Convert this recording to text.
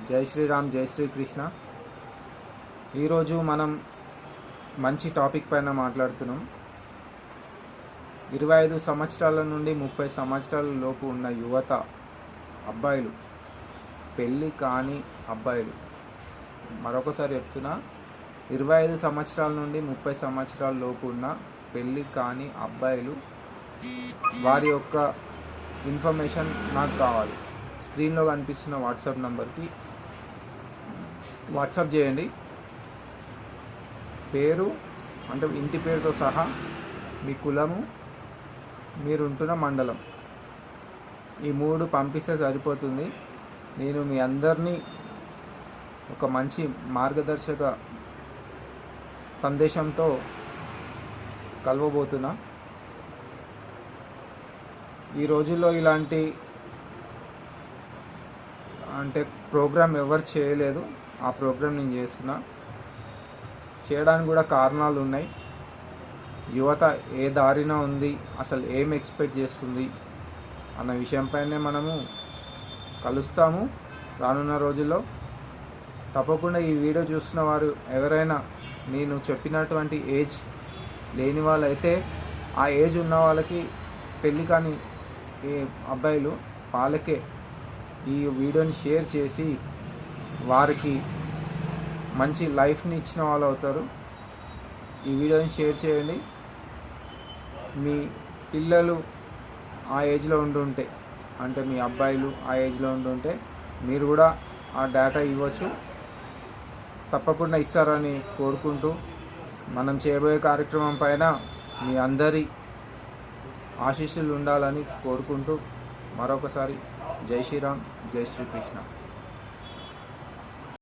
జై శ్రీరామ్, జై శ్రీకృష్ణ. ఈరోజు మనం మంచి టాపిక్ పైన మాట్లాడుతున్నాం. 25 సంవత్సరాల నుండి 30 సంవత్సరాల లోపు ఉన్న యువత, అబ్బాయిలు, పెళ్ళి కాని అబ్బాయిలు, మరొకసారి చెప్తున్నా, 25 సంవత్సరాల నుండి 30 సంవత్సరాల లోపు ఉన్న పెళ్ళి కాని అబ్బాయిలు, వారి యొక్క ఇన్ఫర్మేషన్ నాకు కావాలి. స్క్రీన్లో కనిపిస్తున్న వాట్సాప్ నంబర్కి వాట్సాప్ చేయండి. పేరు అంటే ఇంటి పేరుతో సహా, మీ కులము, మీరుంటున్న మండలం, ఈ 3 పంపిస్తే సరిపోతుంది. నేను మీ అందరినీ ఒక మంచి మార్గదర్శక సందేశంతో కలవబోతున్నా. ఈ రోజుల్లో ఇలాంటి ప్రోగ్రామ్ ఎవరు చేయలేదు. ఆ ప్రోగ్రామ్ నేను చేస్తున్నా. చేయడానికి కూడా కారణాలు ఉన్నాయి. యువత ఏ దారిన ఉంది, అసలు ఏం ఎక్స్పెక్ట్ చేస్తుంది అన్న విషయంపైనే మనము కలుస్తాము రానున్న రోజుల్లో. తప్పకుండా ఈ వీడియో చూస్తున్న వారు ఎవరైనా నేను చెప్పినటువంటి ఏజ్ లేని వాళ్ళైతే, ఆ ఏజ్ ఉన్న వాళ్ళకి, పెళ్ళి కాని అబ్బాయిలు వాళ్ళకే ఈ వీడియోని షేర్ చేసి వారికి మంచి లైఫ్ని ఇచ్చిన వాళ్ళు అవుతారు. ఈ వీడియోని షేర్ చేయండి. మీ పిల్లలు ఆ ఏజ్లో ఉండుంటే, అంటే మీ అబ్బాయిలు ఆ ఏజ్లో ఉండుంటే మీరు కూడా ఆ డేటా ఇవ్వచ్చు. తప్పకుండా ఇస్తారని కోరుకుంటూ, మనం చేయబోయే కార్యక్రమం పైన మీ అందరి ఆశీస్సులు ఉండాలని కోరుకుంటూ, మరొకసారి జై శ్రీరామ్, జై శ్రీకృష్ణ.